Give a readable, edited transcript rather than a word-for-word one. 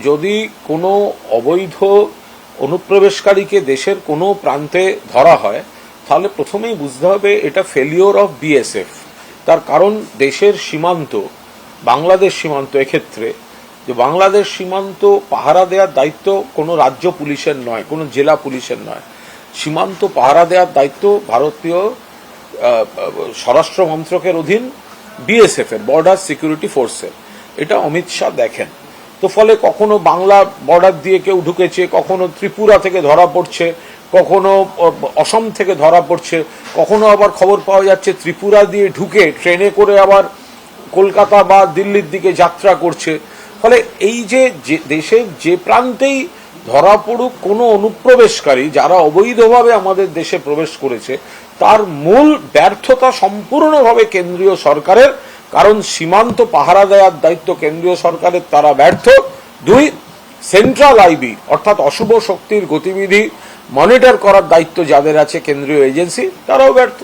যদি কোনো অবৈধ অনুপ্রবেশকারীকে দেশের কোনো প্রান্তে ধরা হয় তাহলে প্রথমেই বুঝতে হবে এটা ফেলিওর অফ বিএসএফ। তার কারণ দেশের সীমান্ত, বাংলাদেশ সীমান্ত, এক্ষেত্রে যে বাংলাদেশ সীমান্ত পাহারা দেওয়ার দায়িত্ব কোনো রাজ্য পুলিশের নয়, কোনো জেলা পুলিশের নয়। সীমান্ত পাহারা দেওয়ার দায়িত্ব ভারতীয় স্বরাষ্ট্র মন্ত্রকের অধীন বিএসএফ এর, বর্ডার সিকিউরিটি ফোর্সের। এটা অমিত শাহ দেখেন। তো ফলে কখনো বাংলা বর্ডার দিয়ে কেউ ঢুকেছে, কখনো ত্রিপুরা থেকে ধরা পড়ছে, কখনো অসম থেকে ধরা পড়ছে, কখনো আবার খবর পাওয়া যাচ্ছে ত্রিপুরা দিয়ে ঢুকে ট্রেনে করে আবার কলকাতা বা দিল্লির দিকে যাত্রা করছে। ফলে এই যে দেশের যে প্রান্তেই ধরা পড়ুক কোনো অনুপ্রবেশকারী যারা অবৈধভাবে আমাদের দেশে প্রবেশ করেছে, তার মূল ব্যর্থতা সম্পূর্ণভাবে কেন্দ্রীয় সরকারের। কারণ সীমান্ত পাহারা দেওয়ার দায়িত্ব কেন্দ্রীয় সরকারের, তারা ব্যর্থ। দুই, সেন্ট্রাল আইবি অর্থাৎ অশুভ শক্তির গতিবিধি মনিটর করার দায়িত্ব যাদের আছে কেন্দ্রীয় এজেন্সি, তারাও ব্যর্থ।